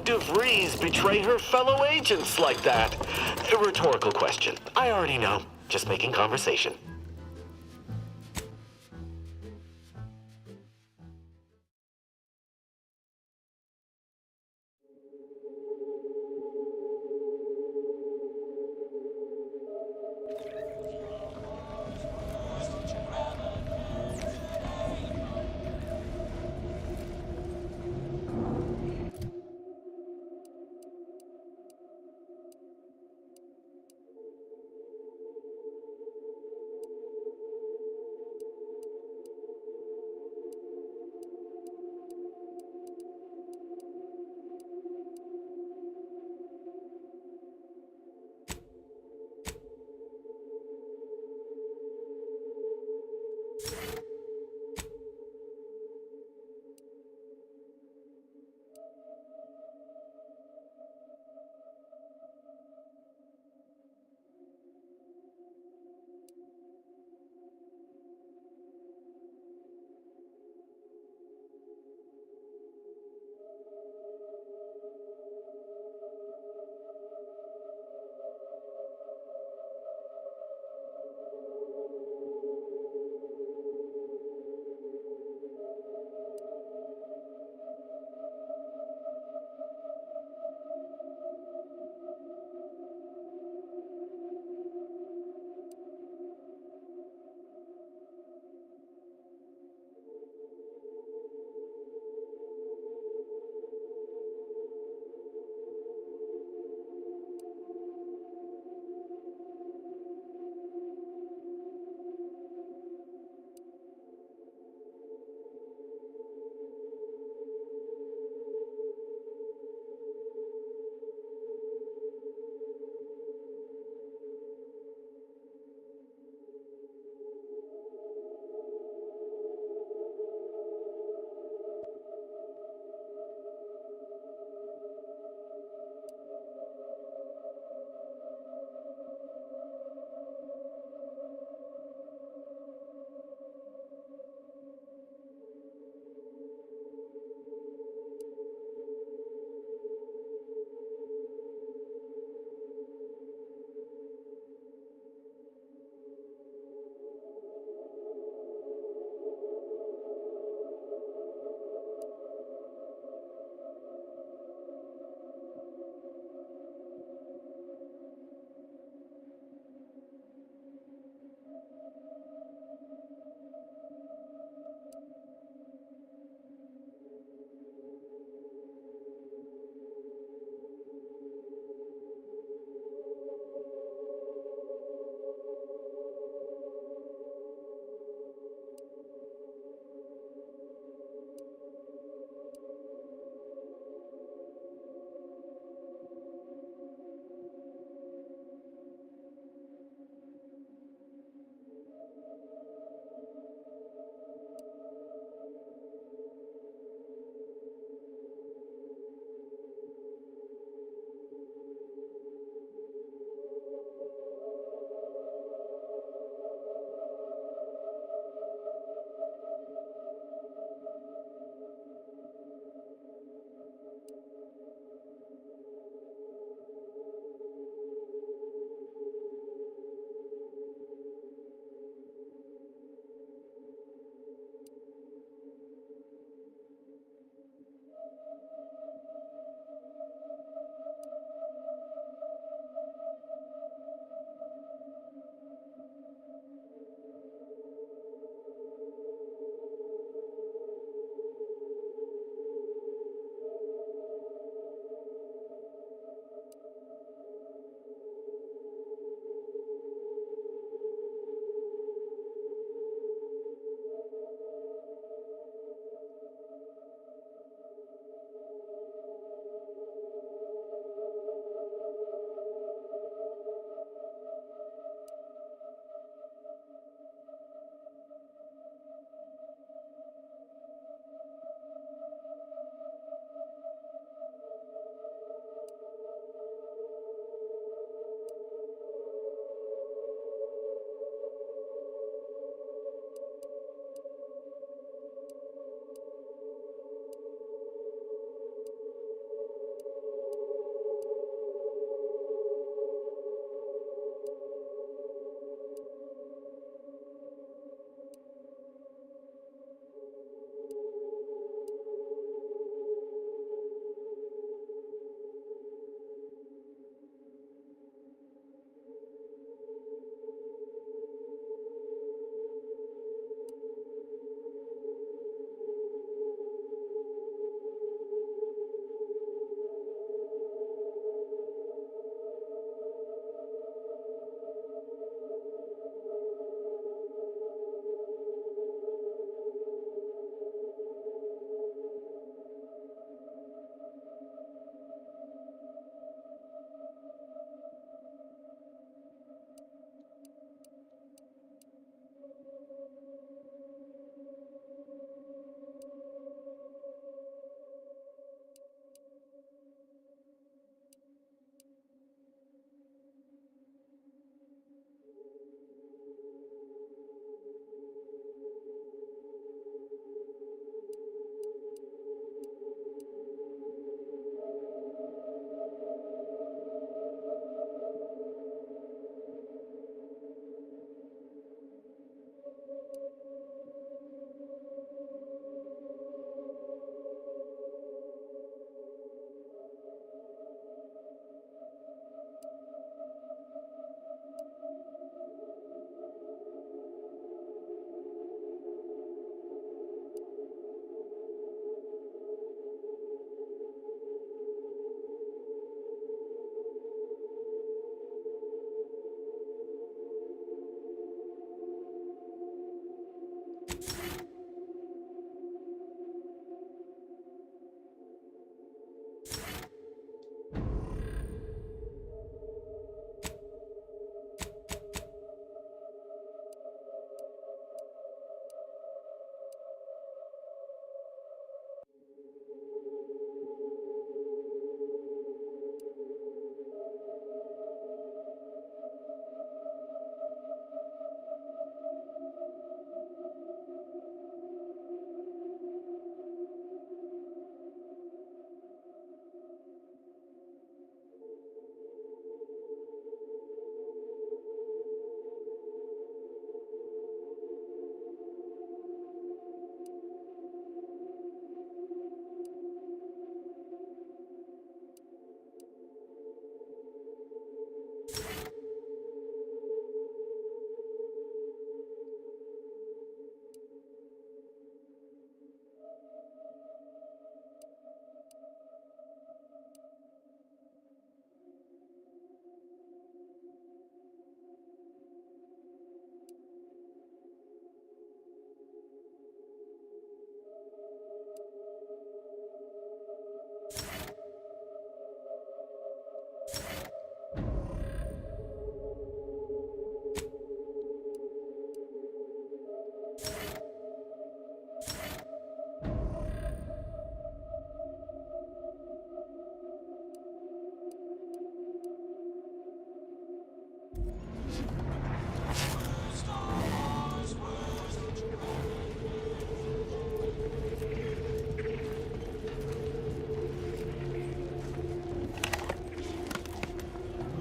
DeVries betray her fellow agents like that? A rhetorical question. I already know. Just making conversation.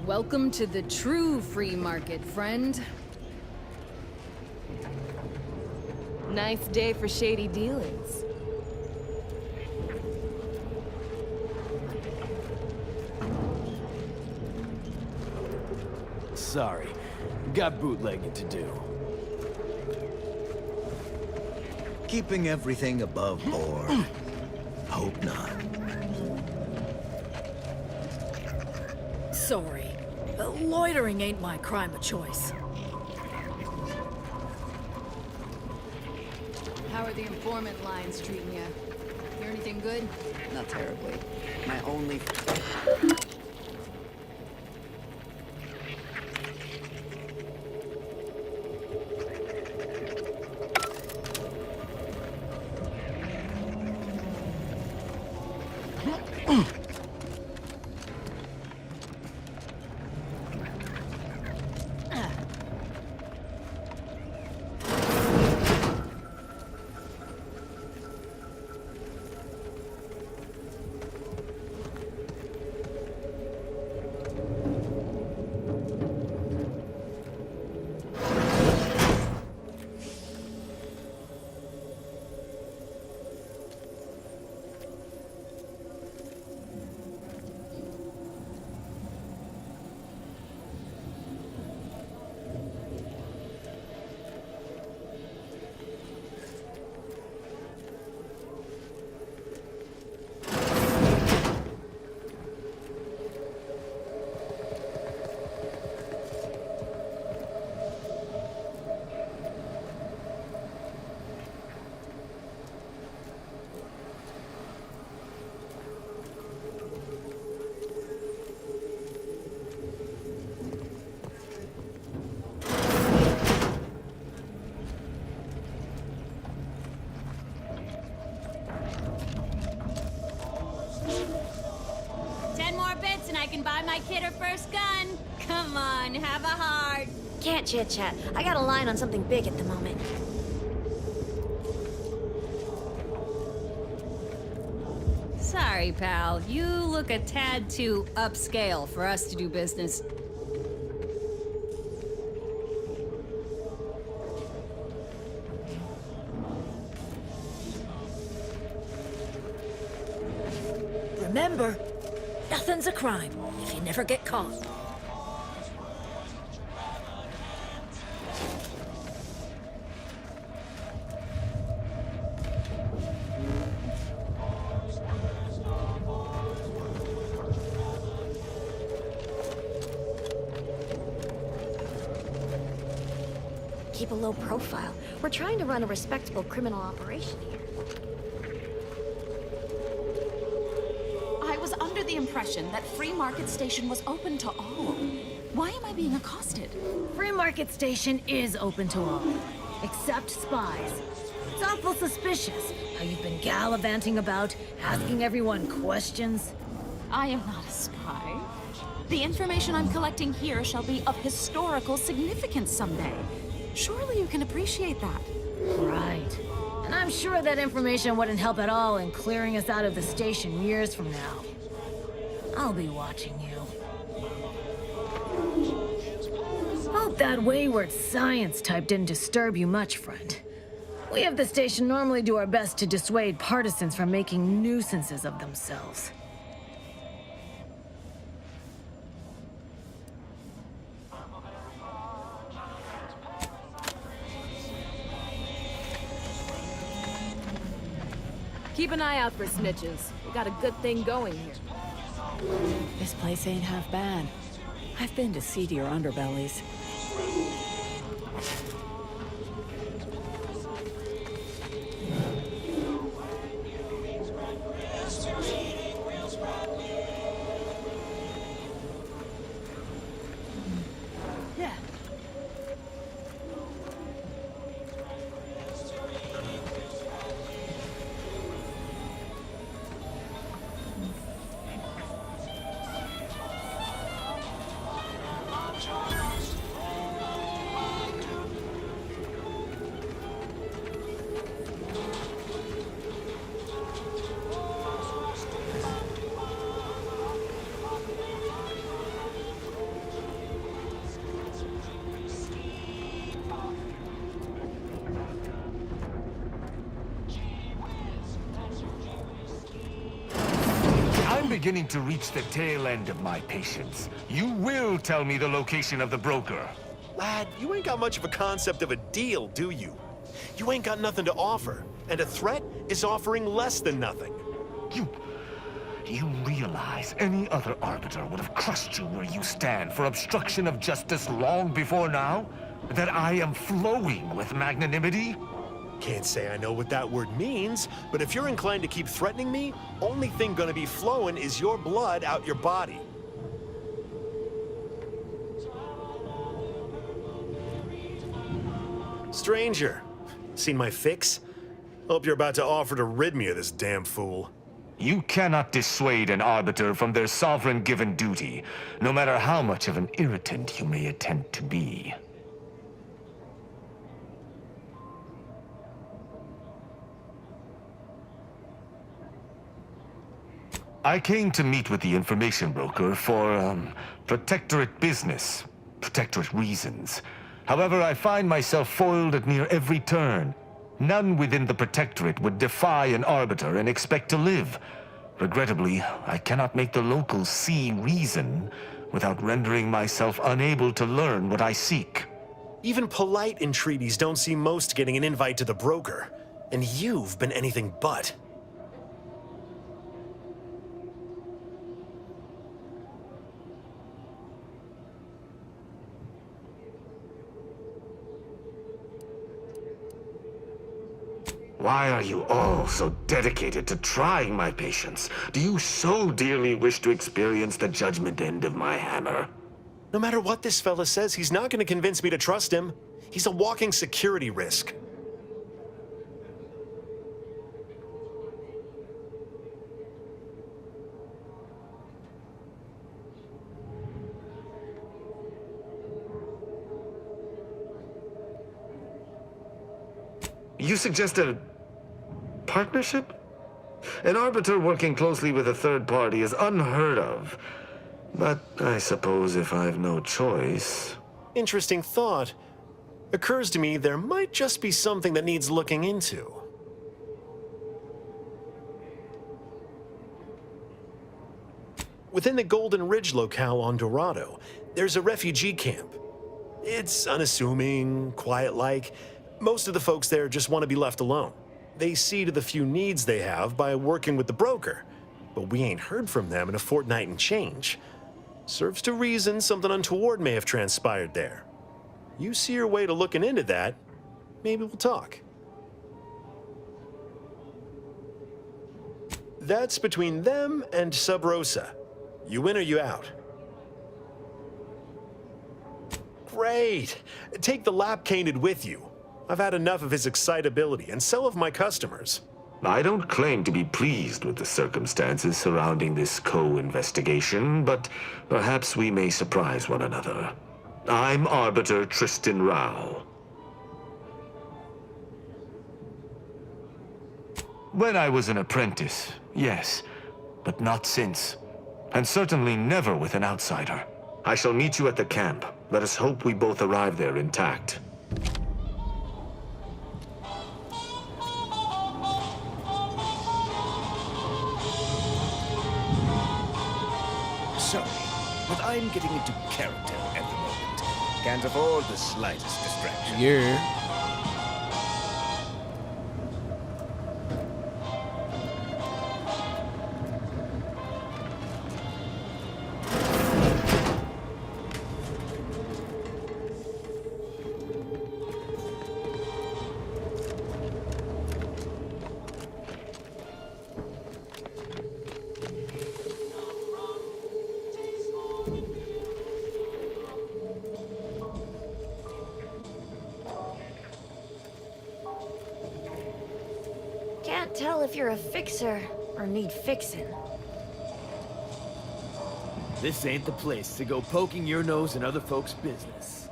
Welcome to the true free market, friend. Nice day for shady dealings. Sorry. Got bootlegging to do. Keeping everything above board. Hope not. Sorry, but loitering ain't my crime of choice. How are the informant lines treating you? Hear anything good? Not terribly. My only... I can buy my kid her first gun. Come on, have a heart. Can't chit-chat. I got a line on something big at the moment. Sorry, pal. You look a tad too upscale for us to do business. Remember, nothing's a crime if you never get caught. Keep a low profile. We're trying to run a respectable criminal operation here. I was under the impression that Free Market Station was open to all. Why am I being accosted? Free Market Station is open to all, except spies. It's awful suspicious how you've been gallivanting about, asking everyone questions. I am not a spy. The information I'm collecting here shall be of historical significance someday. Surely you can appreciate that. Right. And I'm sure that information wouldn't help at all in clearing us out of the station years from now. I'll be watching you. Hope that wayward science type didn't disturb you much, friend. We of the station normally do our best to dissuade partisans from making nuisances of themselves. Keep an eye out for snitches. We got a good thing going here. This place ain't half bad. I've been to seedier underbellies. Yeah. beginning to reach the tail end of my patience. You will tell me the location of the broker. Lad, you ain't got much of a concept of a deal, do you? You ain't got nothing to offer, and a threat is offering less than nothing. You realize any other arbiter would have crushed you where you stand for obstruction of justice long before now? That I am flowing with magnanimity? Can't say I know what that word means, but if you're inclined to keep threatening me, only thing gonna be flowing is your blood out your body. Stranger, seen my fix? Hope you're about to offer to rid me of this damn fool. You cannot dissuade an arbiter from their sovereign given duty, no matter how much of an irritant you may attempt to be. I came to meet with the information broker for, Protectorate business, Protectorate reasons. However, I find myself foiled at near every turn. None within the Protectorate would defy an arbiter and expect to live. Regrettably, I cannot make the locals see reason without rendering myself unable to learn what I seek. Even polite entreaties don't see most getting an invite to the broker, and you've been anything but. Why are you all so dedicated to trying my patience? Do you so dearly wish to experience the judgment end of my hammer? No matter what this fella says, he's not gonna convince me to trust him. He's a walking security risk. You suggest a partnership? An arbiter working closely with a third party is unheard of. But I suppose if I've no choice... Interesting thought. Occurs to me there might just be something that needs looking into. Within the Golden Ridge locale on Dorado, there's a refugee camp. It's unassuming, quiet-like. Most of the folks there just want to be left alone. They see to the few needs they have by working with the broker, but we ain't heard from them in a fortnight and change. Serves to reason something untoward may have transpired there. You see your way to looking into that, maybe we'll talk. That's between them and Sub Rosa. You in or you out? Great! Take the lap canid with you. I've had enough of his excitability, and so have my customers. I don't claim to be pleased with the circumstances surrounding this co-investigation, but perhaps we may surprise one another. I'm Arbiter Tristan Rao. When I was an apprentice, yes, but not since. And certainly never with an outsider. I shall meet you at the camp. Let us hope we both arrive there intact. Sorry, but I'm getting into character at the moment. Can't afford the slightest distraction. Yeah. Can't tell if you're a fixer or need fixing. This ain't the place to go poking your nose in other folks' business.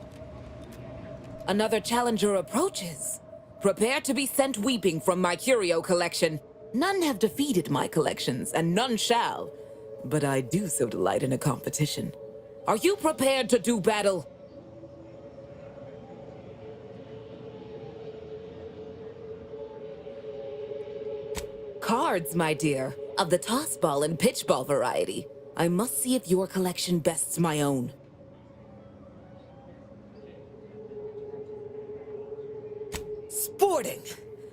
Another challenger approaches. Prepare to be sent weeping from my curio collection. None have defeated my collections, and none shall. But I do so delight in a competition. Are you prepared to do battle? Cards, my dear. Of the toss ball and pitch ball variety. I must see if your collection bests my own. Sporting!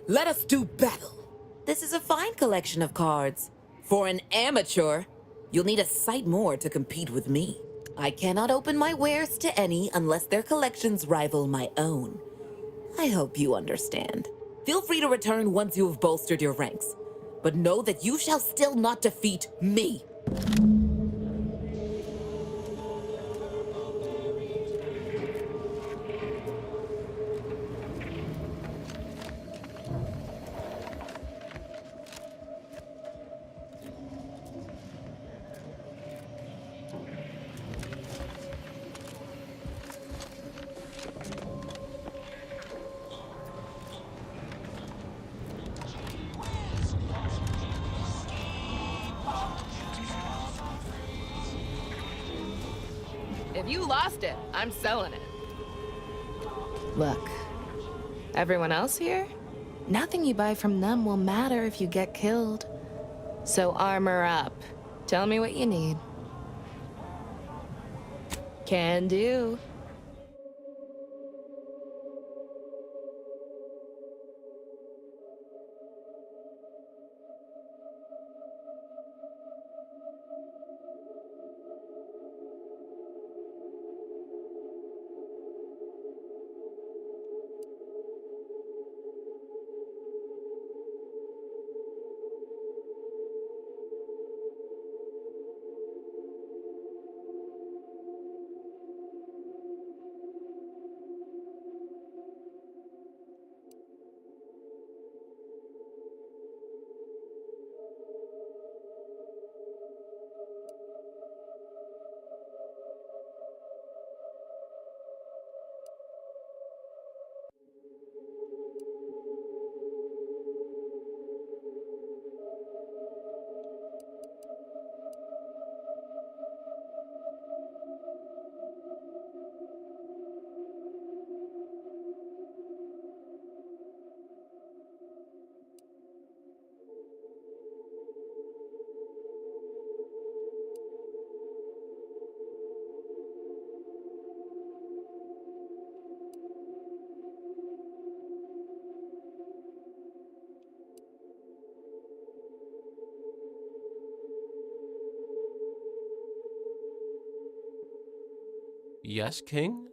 Let us do battle. This is a fine collection of cards. For an amateur, you'll need a sight more to compete with me. I cannot open my wares to any unless their collections rival my own. I hope you understand. Feel free to return once you have bolstered your ranks, but know that you shall still not defeat me. If you lost it, I'm selling it. Look, everyone else here? Nothing you buy from them will matter if you get killed. So armor up. Tell me what you need. Can do. Yes King?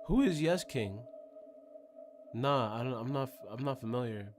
Who is Yes King? Nah, I'm not familiar.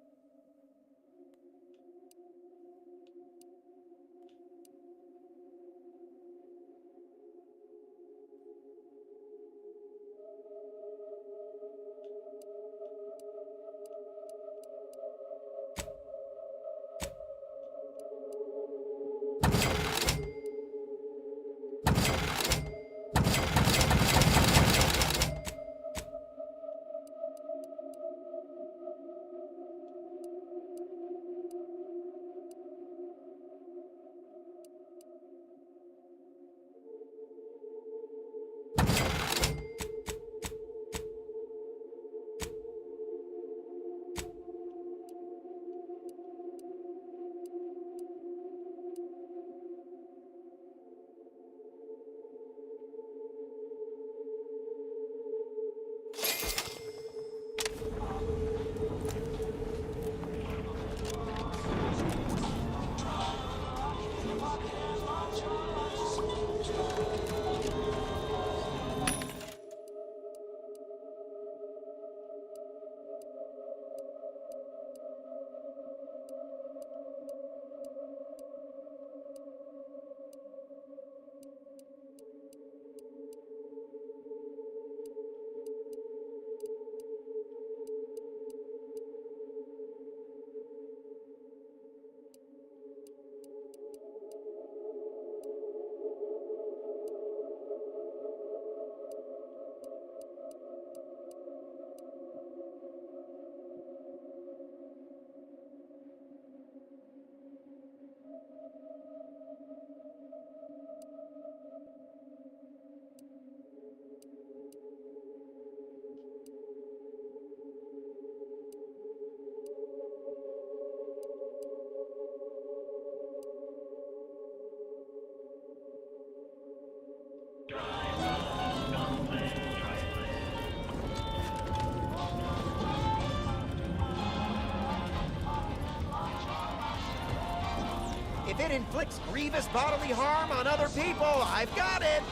If it inflicts grievous bodily harm on other people, I've got it.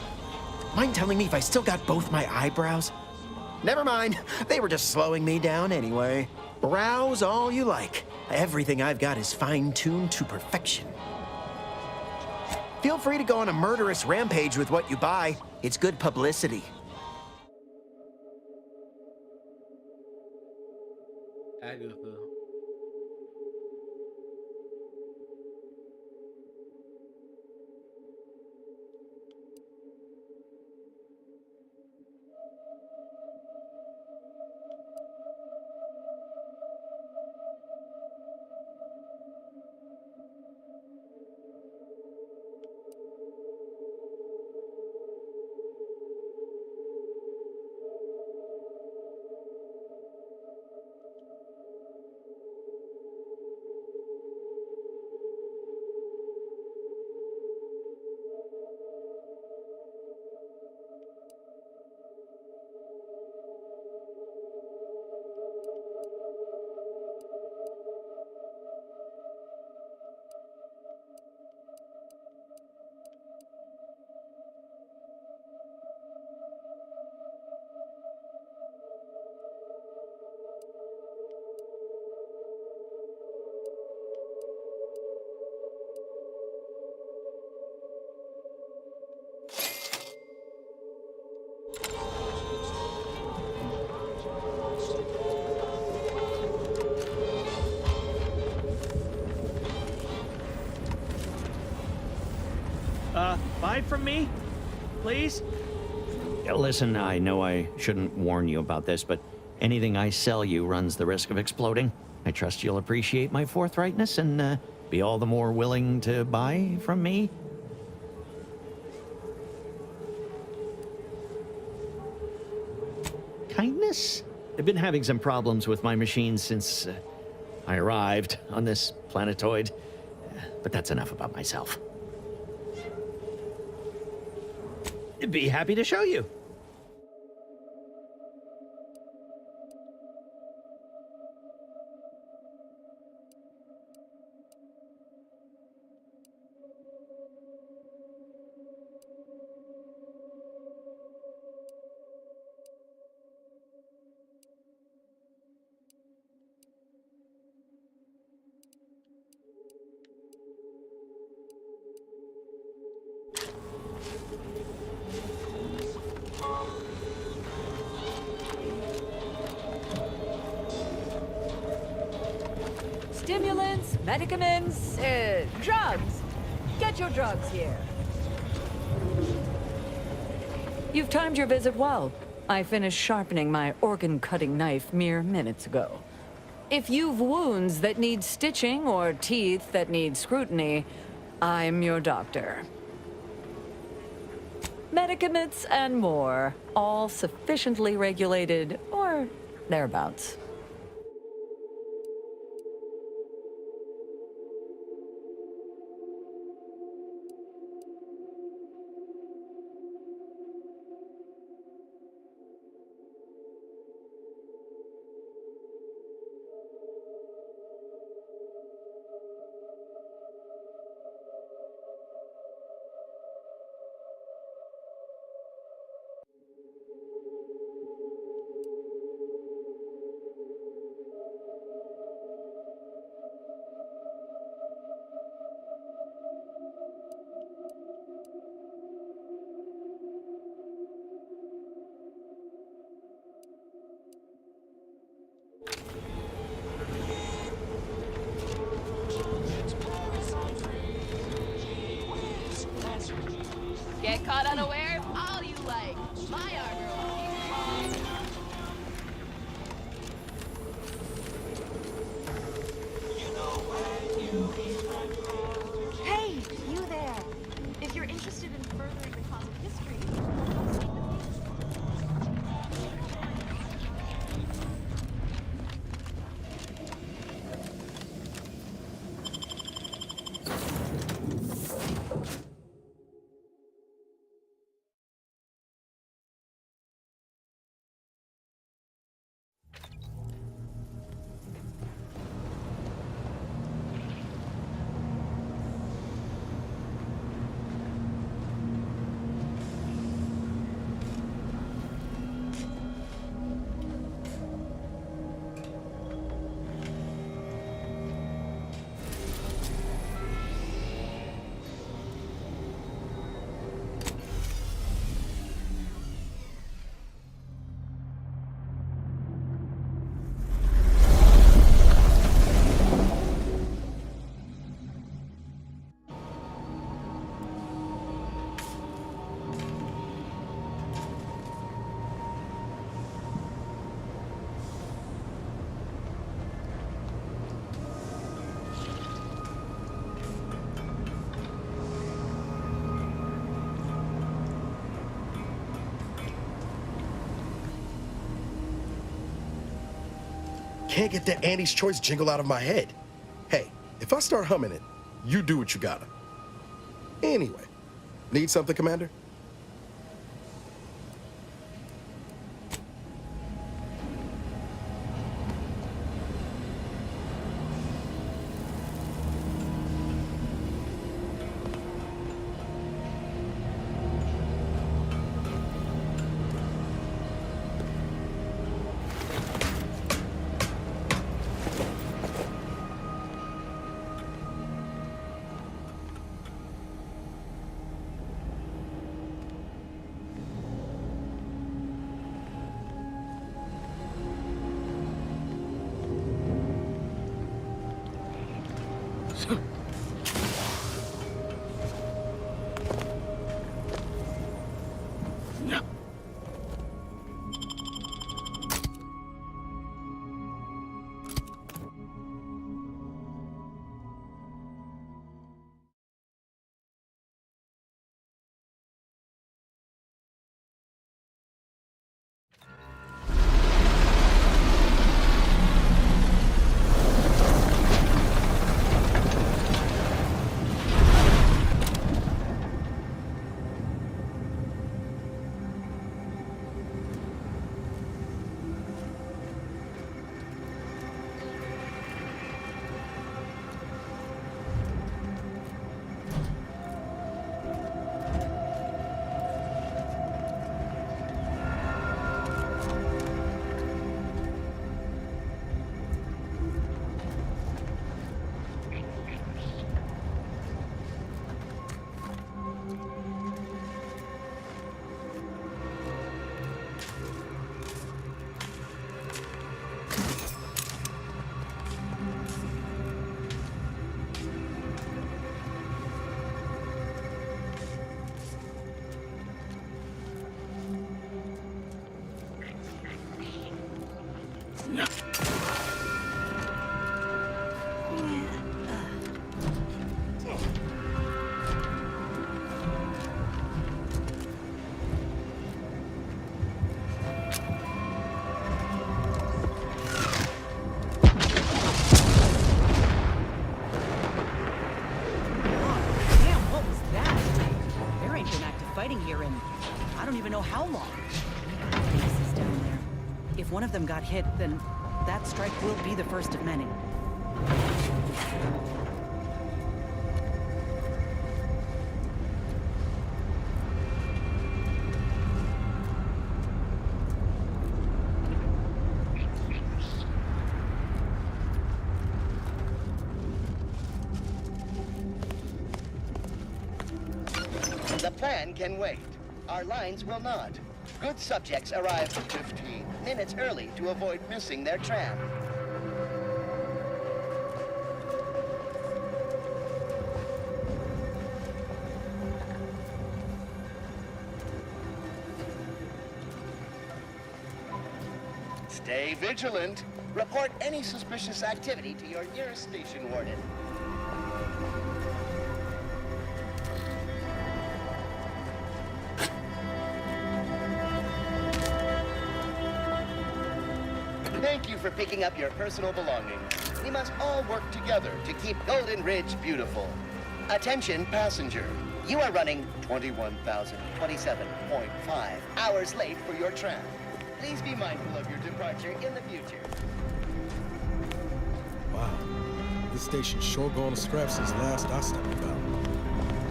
Mind telling me if I still got both my eyebrows? Never mind. They were just slowing me down anyway. Browse all you like. Everything I've got is fine-tuned to perfection. Feel free to go on a murderous rampage with what you buy. It's good publicity. Agatha. Buy from me? Please? Listen, I know I shouldn't warn you about this, but anything I sell you runs the risk of exploding. I trust you'll appreciate my forthrightness and be all the more willing to buy from me. Kindness? I've been having some problems with my machines since I arrived on this planetoid. But that's enough about myself. I'd be happy to show you. Stimulants, medicaments, drugs. Get your drugs here. You've timed your visit well. I finished sharpening my organ-cutting knife mere minutes ago. If you've wounds that need stitching or teeth that need scrutiny, I'm your doctor. Medicaments and more, all sufficiently regulated or thereabouts. Get caught unaware? All you like. My armor will keep you. Hey, you there. If you're interested in furthering the cause of history, can't get that Andy's Choice jingle out of my head. Hey, if I start humming it, you do what you gotta. Anyway, need something, Commander? If one of them got hit, then that strike will be the first of many. The plan can wait. Our lines will not. Good subjects arrive 15 minutes early to avoid missing their tram. Stay vigilant. Report any suspicious activity to your nearest station warden. Thank you for picking up your personal belongings. We must all work together to keep Golden Ridge beautiful. Attention, passenger. You are running 21,027.5 hours late for your tram. Please be mindful of your departure in the future. Wow, this station's sure gone to scrap since last I stepped about.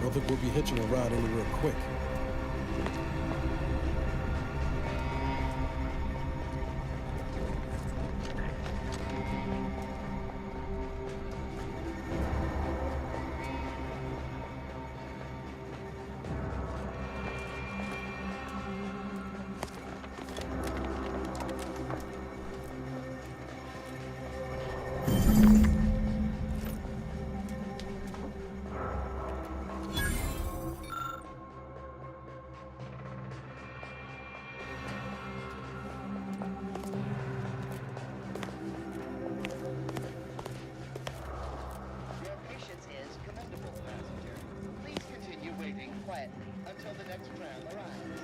Don't think we'll be hitching a ride anywhere quick. Until the next tram arrives.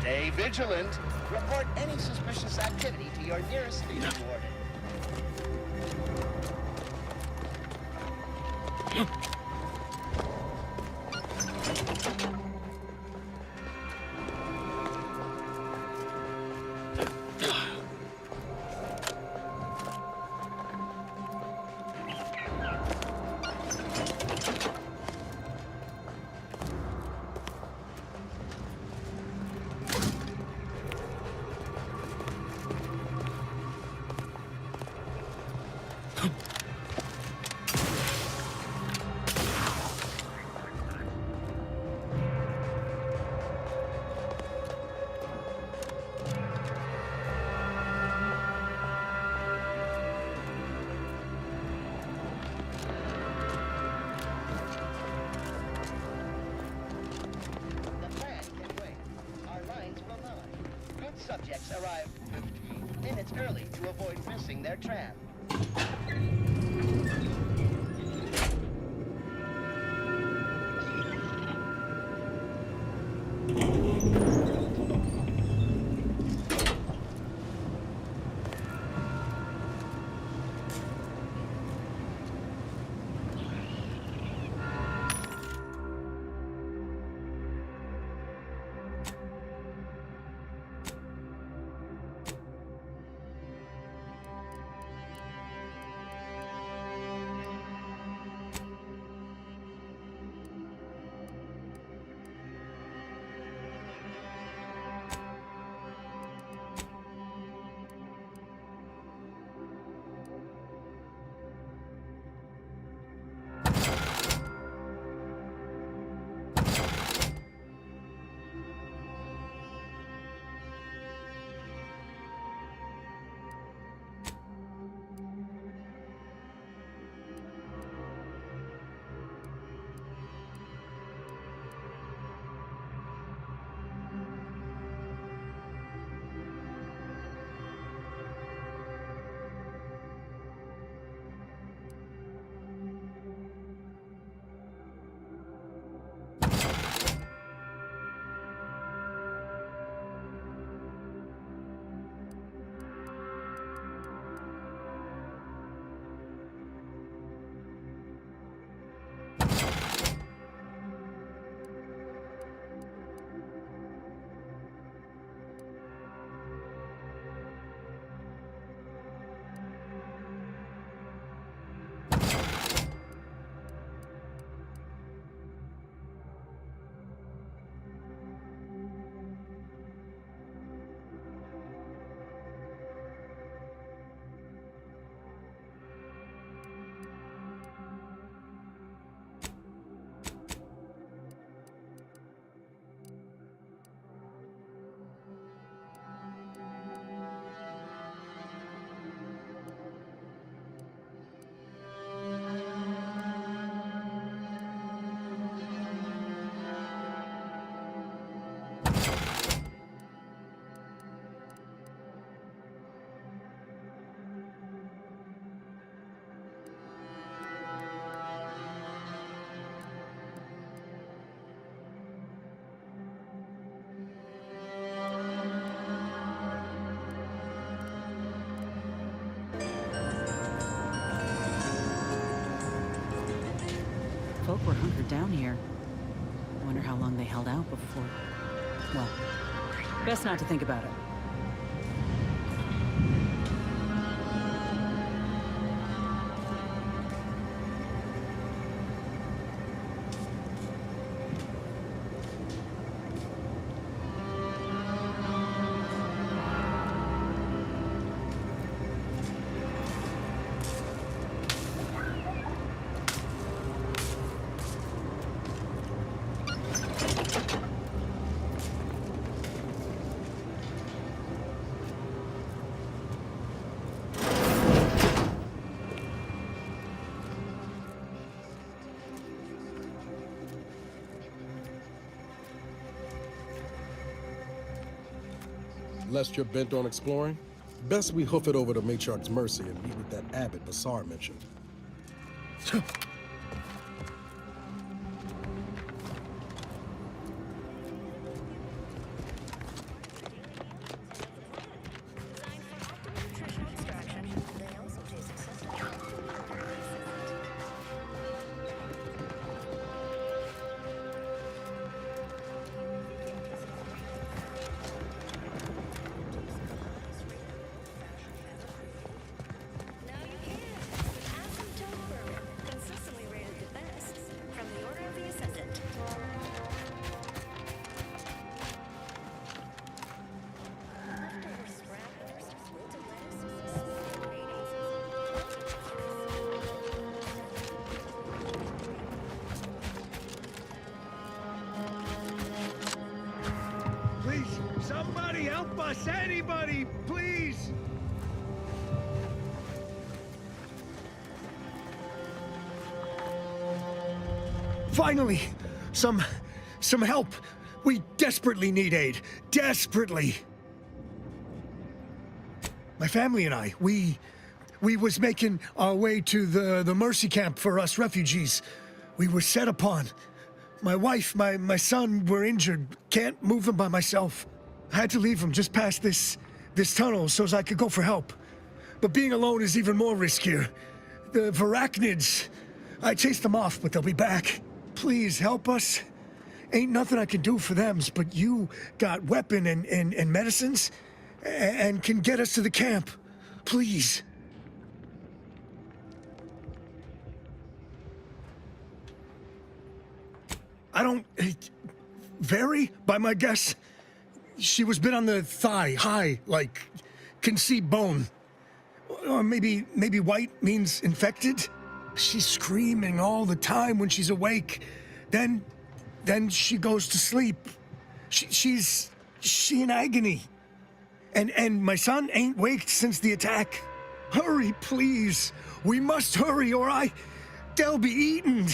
Stay vigilant. Report any suspicious activity to your nearest station warden. Subjects arrive 15 minutes early to avoid missing their tram. Folk were hunkered down here. Wonder how long they held out before... Well, best not to think about it. Lest you're bent on exploring, best we hoof it over to Matriarch's Mercy and meet with that abbot Basar mentioned. Somebody help us! Anybody, please! Finally! Some help! We desperately need aid. Desperately! My family and I, we was making our way to the mercy camp for us refugees. We were set upon. My wife, my son were injured. Can't move them by myself. I had to leave them just past this tunnel so as I could go for help. But being alone is even more riskier. The Varachnids, I chased them off, but they'll be back. Please help us. Ain't nothing I can do for them, but you got weapon and medicines and can get us to the camp. Please. I don't... Vary, by my guess. She was bit on the thigh, high, like, can see bone. Or maybe white means infected? She's screaming all the time when she's awake. Then she goes to sleep. She's in agony. And my son ain't waked since the attack. Hurry, please. We must hurry or they'll be eaten.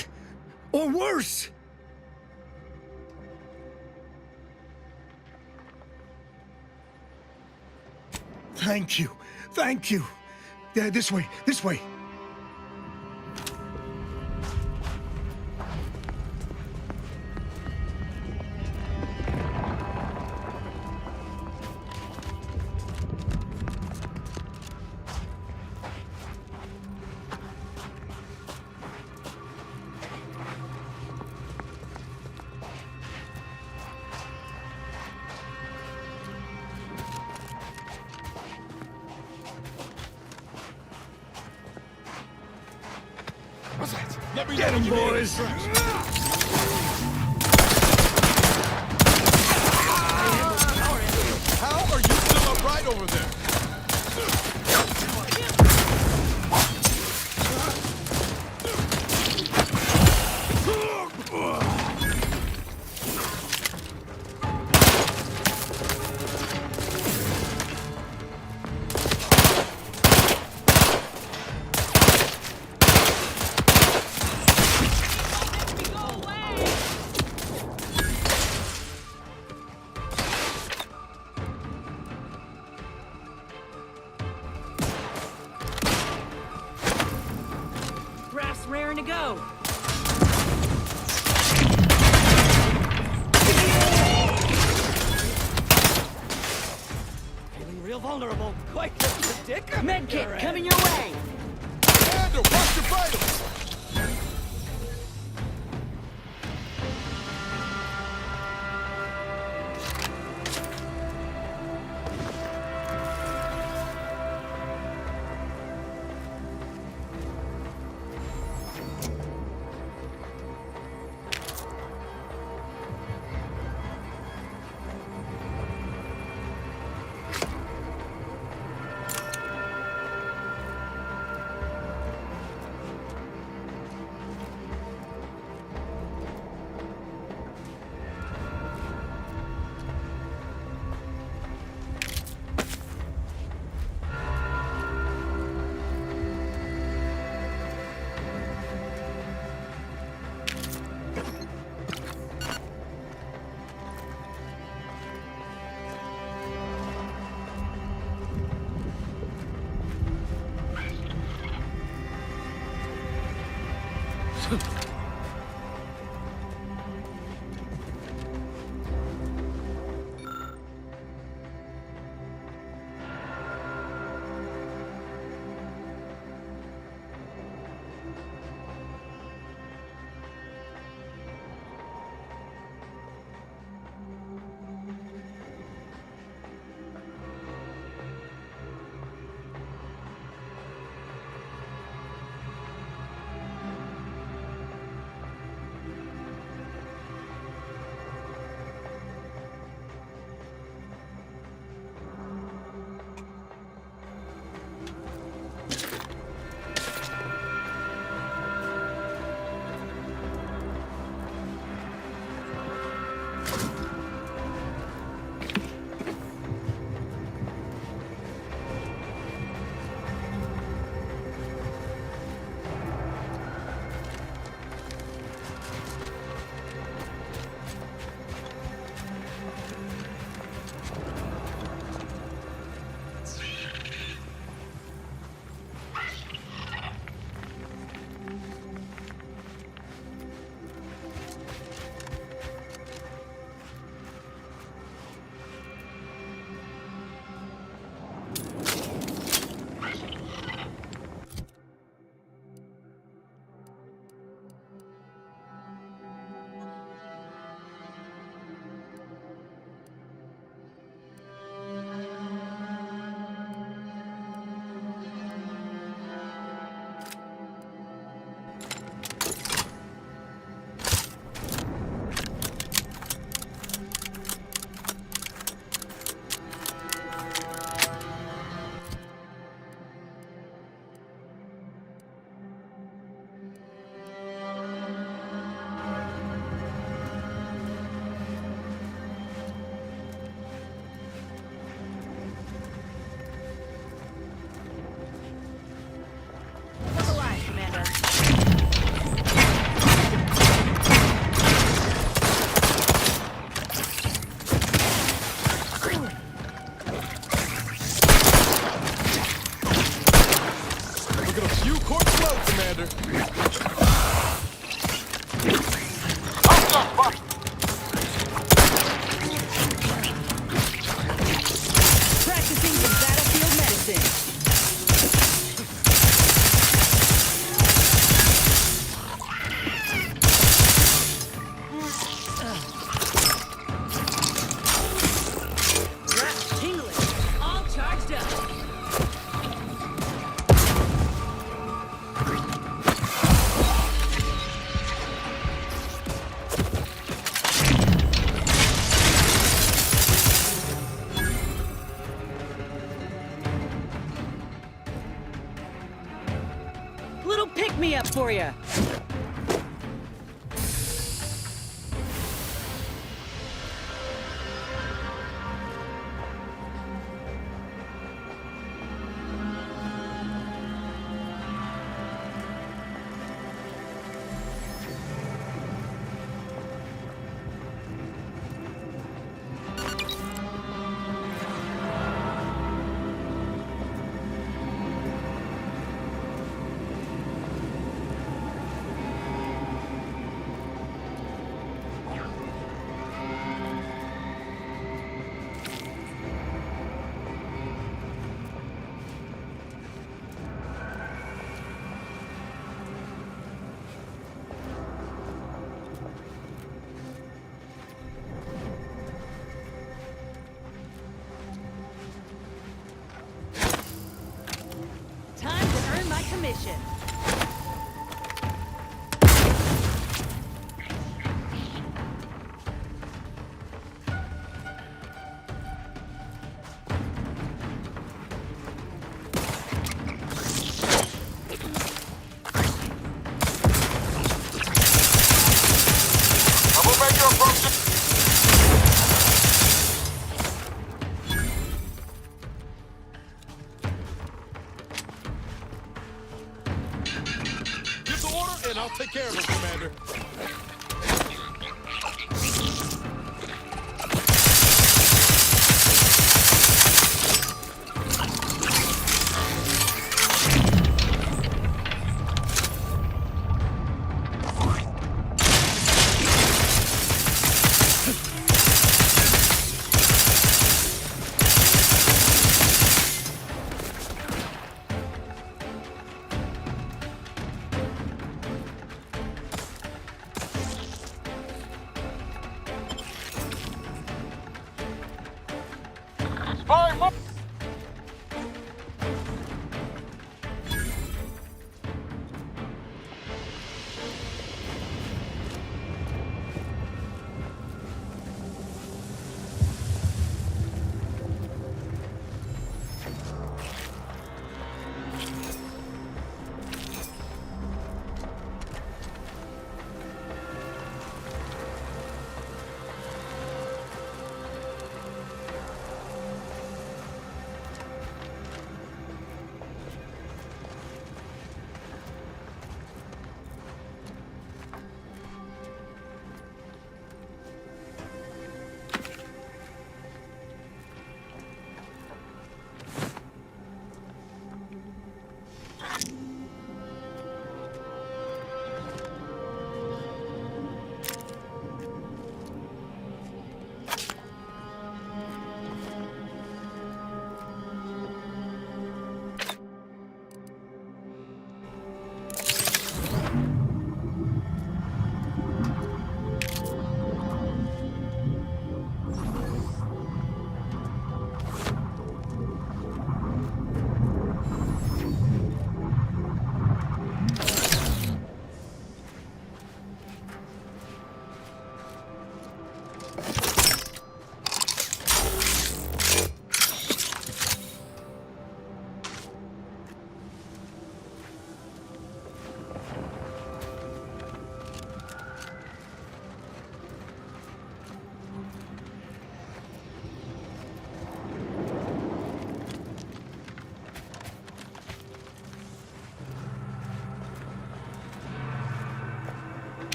Or worse. Thank you. Thank you. Yeah, this way. This way. Get him, boys! How are you still upright over there? Raft's raring to go. Feeling real vulnerable. Quite the predicament. Medkit coming your way. Commander, watch your vitals! Practicing some battlefield medicine. Wrap tingling. All charged up. Little pick-me-up for you. Time to earn my commission. Give the order, and I'll take care of it, Commander.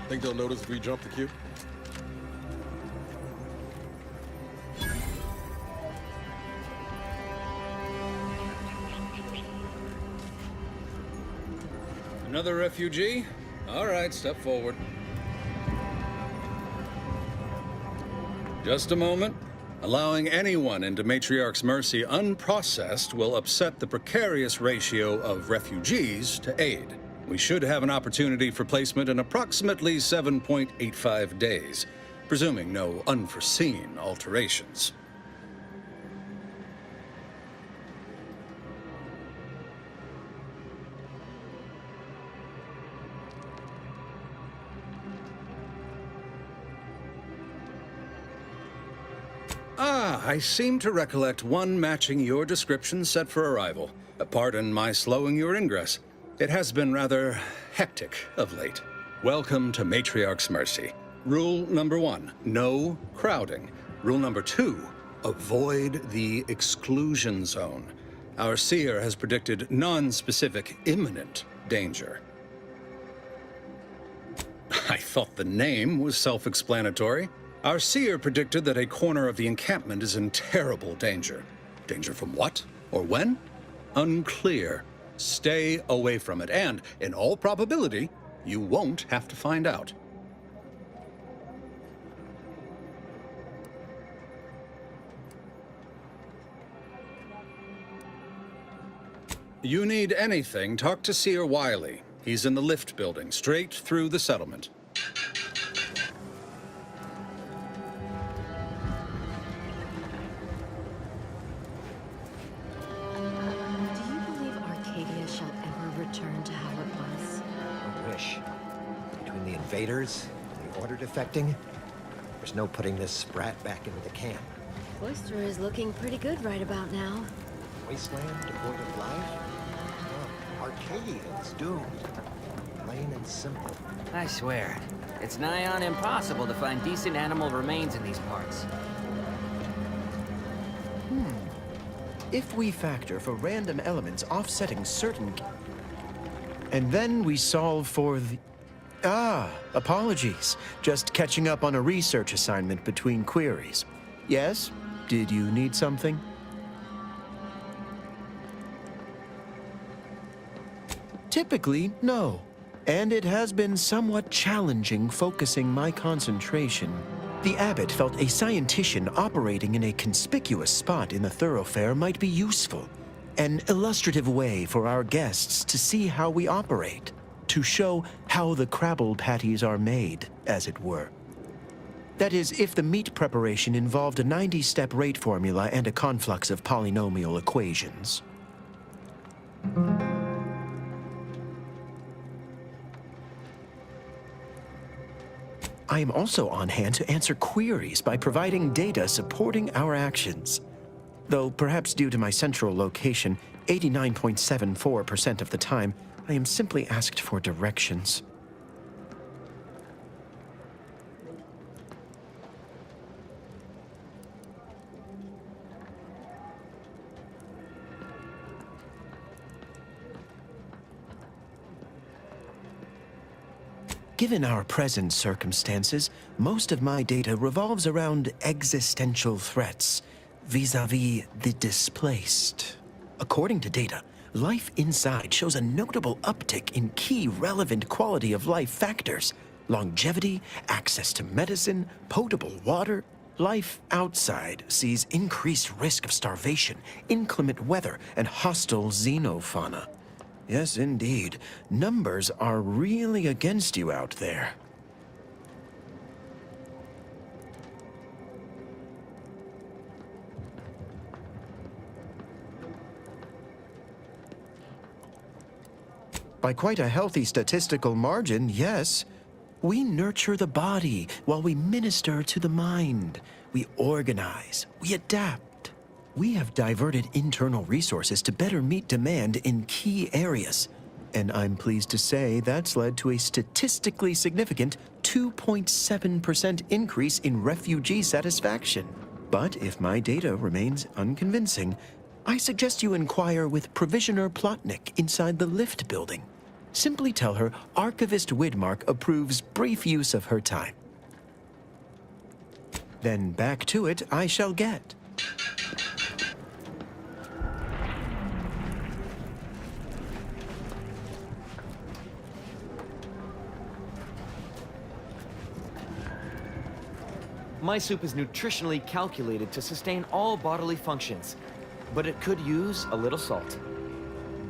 Think they'll notice if we jump the queue? Another refugee? All right, step forward. Just a moment. Allowing anyone into Matriarch's Mercy unprocessed will upset the precarious ratio of refugees to aid. We should have an opportunity for placement in approximately 7.85 days, presuming no unforeseen alterations. I seem to recollect one matching your description set for arrival. Pardon my slowing your ingress. It has been rather hectic of late. Welcome to Matriarch's Mercy. Rule number 1, no crowding. Rule number 2, avoid the exclusion zone. Our seer has predicted non-specific imminent danger. I thought the name was self-explanatory. Our seer predicted that a corner of the encampment is in terrible danger. Danger from what? Or when? Unclear. Stay away from it, and, in all probability, you won't have to find out. You need anything, talk to Seer Wiley. He's in the lift building, straight through the settlement. Invaders, and the Order defecting, there's no putting this sprat back into the camp. Oyster is looking pretty good right about now. Wasteland devoid of life? Oh, Arcadia's doomed. Plain and simple. I swear, it's nigh on impossible to find decent animal remains in these parts. If we factor for random elements offsetting certain... And then we solve for the... apologies. Just catching up on a research assignment between queries. Yes? Did you need something? Typically, no. And it has been somewhat challenging focusing my concentration. The abbot felt a scientician operating in a conspicuous spot in the thoroughfare might be useful. An illustrative way for our guests to see how we operate. To show how the Crabble patties are made, as it were. That is, if the meat preparation involved a 90-step rate formula and a conflux of polynomial equations. I am also on hand to answer queries by providing data supporting our actions. Though perhaps due to my central location, 89.74% of the time, I am simply asked for directions. Given our present circumstances, most of my data revolves around existential threats, vis-a-vis the displaced. According to data, life inside shows a notable uptick in key relevant quality of life factors: longevity, access to medicine, potable water. Life outside sees increased risk of starvation, inclement weather, and hostile xenofauna. Yes, indeed. Numbers are really against you out there. By quite a healthy statistical margin, yes. We nurture the body while we minister to the mind. We organize, we adapt. We have diverted internal resources to better meet demand in key areas. And I'm pleased to say that's led to a statistically significant 2.7% increase in refugee satisfaction. But if my data remains unconvincing, I suggest you inquire with Provisioner Plotnik inside the lift building. simply tell her Archivist Widmark approves brief use of her time. Then back to it I shall get. My soup is nutritionally calculated to sustain all bodily functions, but it could use a little salt.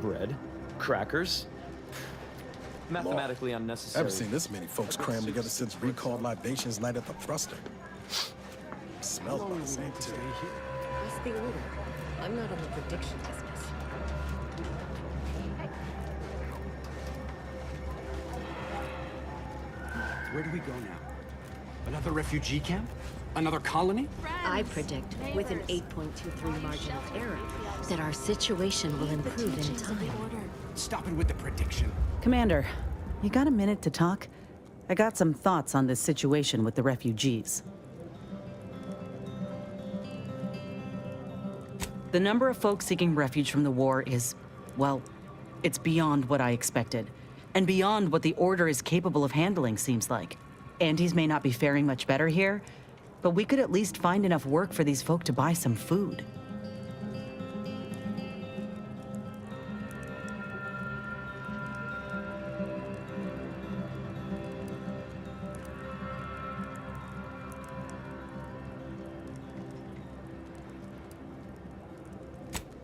Bread, crackers, mathematically unnecessary. I've seen this many folks crammed together since recalled libations night at the Thruster. Smells about the same too. What's the order? I'm not in the prediction business. Where do we go now? Another refugee camp? Another colony? I predict, with an 8.23 margin of error, that our situation will improve in time. Stop it with the prediction. Commander, you got a minute to talk? I got some thoughts on this situation with the refugees. The number of folks seeking refuge from the war is, well, it's beyond what I expected. And beyond what the Order is capable of handling, seems like. Andes may not be faring much better here, but we could at least find enough work for these folk to buy some food.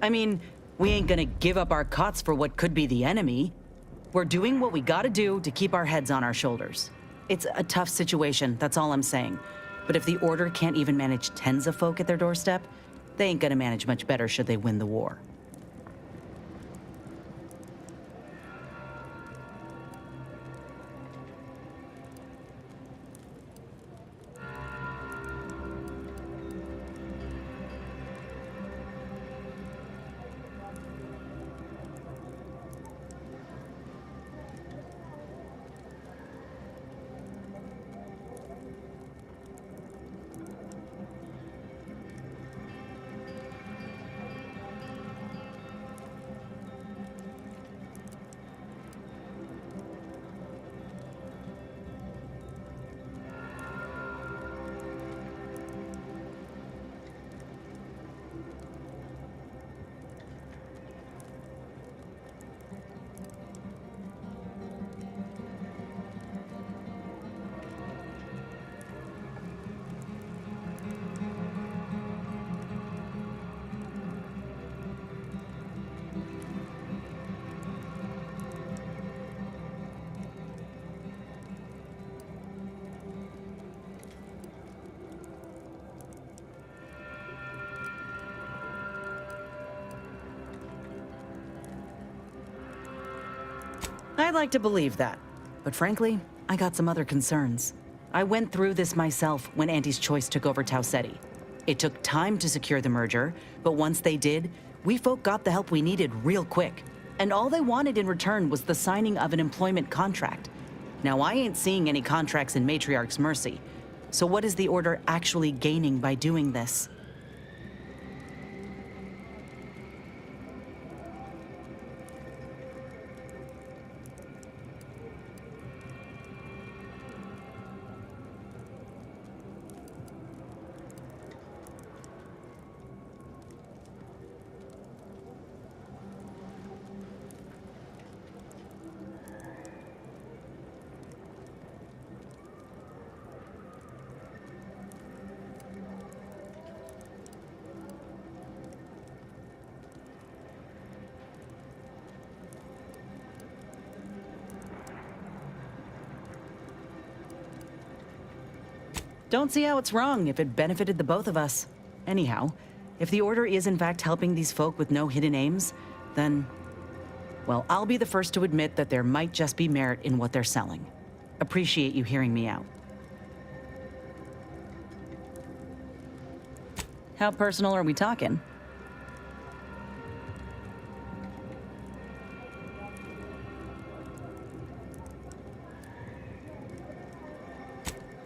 I mean, we ain't gonna give up our cots for what could be the enemy. We're doing what we gotta do to keep our heads on our shoulders. It's a tough situation, that's all I'm saying. But if the Order can't even manage tens of folk at their doorstep, they ain't gonna manage much better should they win the war. I'd like to believe that. But frankly, I got some other concerns. I went through this myself when Anti's Choice took over Tau Ceti. It took time to secure the merger, but once they did, we folk got the help we needed real quick. And all they wanted in return was the signing of an employment contract. Now, I ain't seeing any contracts in Matriarch's Mercy. So what is the Order actually gaining by doing this? Don't see how it's wrong if it benefited the both of us. Anyhow, if the Order is in fact helping these folk with no hidden aims, then, well, I'll be the first to admit that there might just be merit in what they're selling. Appreciate you hearing me out. How personal are we talking?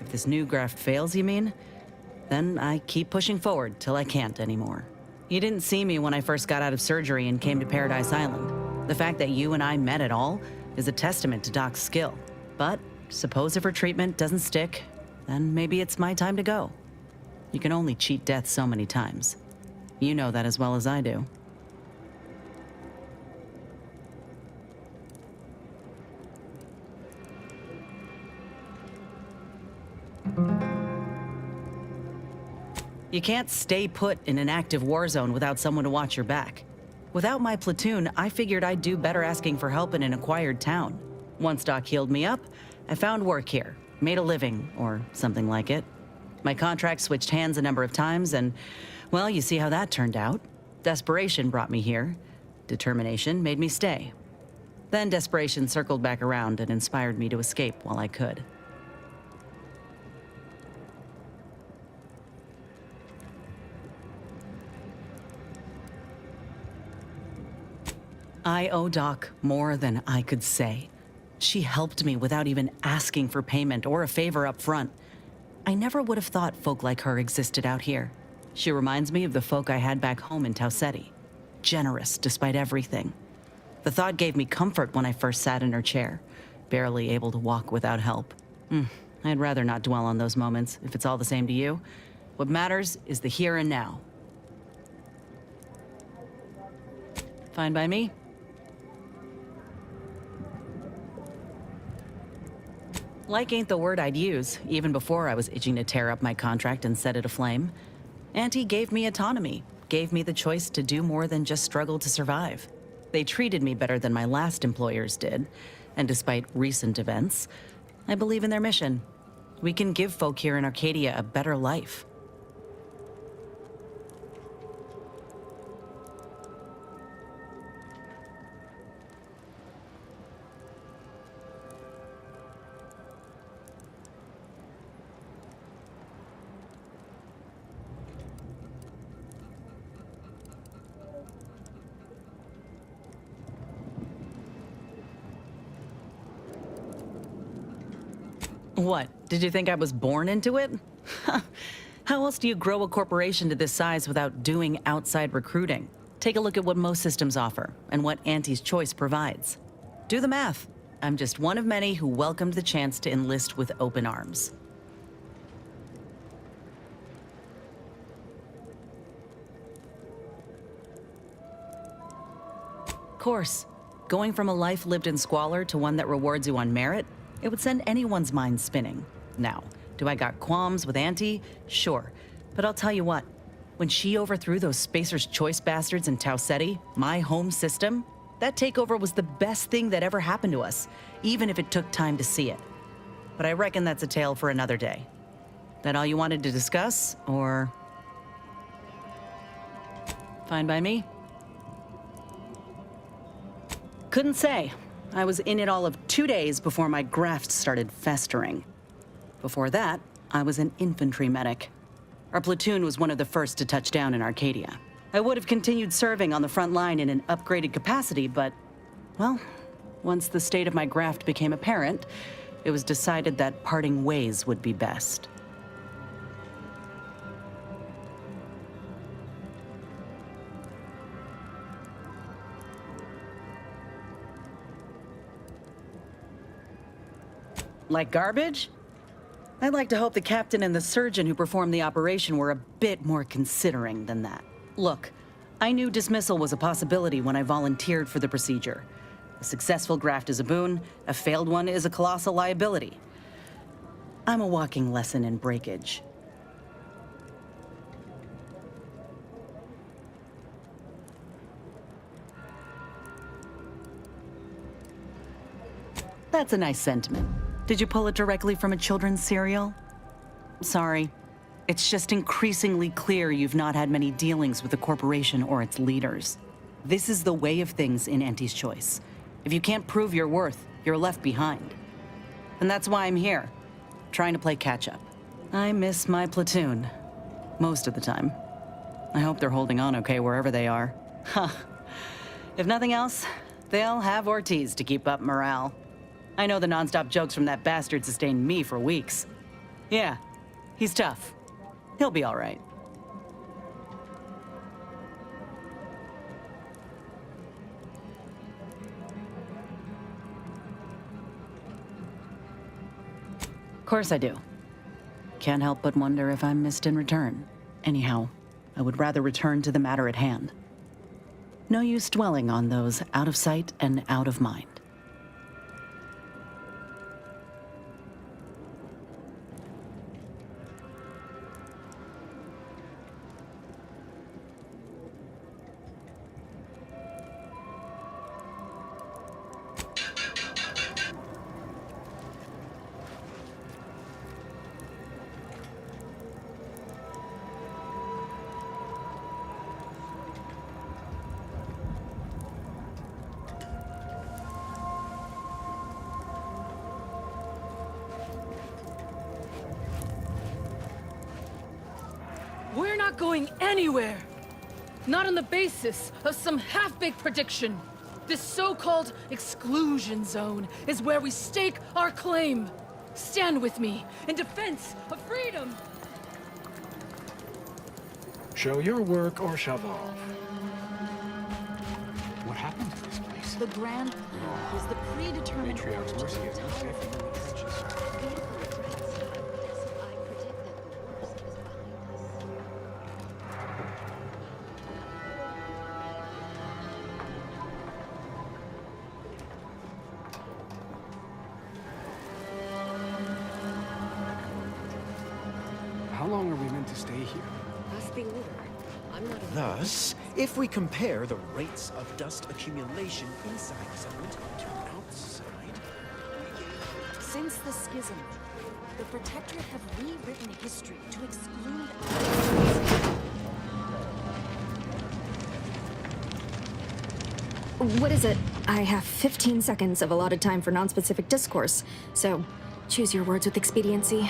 If this new graft fails, you mean? Then I keep pushing forward till I can't anymore. You didn't see me when I first got out of surgery and came to Paradise Island. The fact that you and I met at all, is a testament to Doc's skill. But suppose if her treatment doesn't stick, then maybe it's my time to go. You can only cheat death so many times. You know that as well as I do. You can't stay put in an active war zone without someone to watch your back. Without my platoon, I figured I'd do better asking for help in an acquired town. Once Doc healed me up, I found work here, made a living, or something like it. My contract switched hands a number of times, and, well, you see how that turned out. Desperation brought me here. Determination made me stay. Then desperation circled back around and inspired me to escape while I could. I owe Doc more than I could say. She helped me without even asking for payment or a favor up front. I never would have thought folk like her existed out here. She reminds me of the folk I had back home in Tau Ceti. Generous despite everything. The thought gave me comfort when I first sat in her chair, barely able to walk without help. I'd rather not dwell on those moments, if it's all the same to you. What matters is the here and now. Fine by me. Like ain't the word I'd use, even before I was itching to tear up my contract and set it aflame. Auntie gave me autonomy, gave me the choice to do more than just struggle to survive. They treated me better than my last employers did, and despite recent events, I believe in their mission. We can give folk here in Arcadia a better life. What, did you think I was born into it? How else do you grow a corporation to this size without doing outside recruiting? Take a look at what most systems offer, and what Auntie's Choice provides. Do the math. I'm just one of many who welcomed the chance to enlist with open arms. Of course, going from a life lived in squalor to one that rewards you on merit, it would send anyone's mind spinning. Now, do I got qualms with Auntie? Sure. But I'll tell you what, when she overthrew those Spacer's Choice bastards in Tau Ceti, my home system, that takeover was the best thing that ever happened to us, even if it took time to see it. But I reckon that's a tale for another day. That all you wanted to discuss, or... Fine by me? Couldn't say. I was in it all of 2 days before my graft started festering. Before that, I was an infantry medic. Our platoon was one of the first to touch down in Arcadia. I would have continued serving on the front line in an upgraded capacity, but, well, once the state of my graft became apparent, it was decided that parting ways would be best. Like garbage? I'd like to hope the captain and the surgeon who performed the operation were a bit more considering than that. Look, I knew dismissal was a possibility when I volunteered for the procedure. A successful graft is a boon, a failed one is a colossal liability. I'm a walking lesson in breakage. That's a nice sentiment. Did you pull it directly from a children's serial? Sorry. It's just increasingly clear you've not had many dealings with the corporation or its leaders. This is the way of things in Auntie's Choice. If you can't prove your worth, you're left behind. And that's why I'm here, trying to play catch-up. I miss my platoon. Most of the time. I hope they're holding on okay wherever they are. Huh. If nothing else, they'll have Ortiz to keep up morale. I know the nonstop jokes from that bastard sustained me for weeks. Yeah, he's tough. He'll be all right. Course I do. Can't help but wonder if I'm missed in return. Anyhow, I would rather return to the matter at hand. No use dwelling on those out of sight and out of mind. We're not going anywhere! Not on the basis of some half-baked prediction. This so-called exclusion zone is where we stake our claim. Stand with me in defense of freedom! Show your work or shove off. What happened to this place? The grand plan is the predetermined Matriarch origin Mercy of is time. safe from the approaches. How long are we meant to stay here? That's the order. I'm not. Thus, if we compare the rates of dust accumulation inside the settlement to outside... Since the schism, the Protectorate have rewritten history to exclude... What is it? I have 15 seconds of allotted time for non-specific discourse, so choose your words with expediency.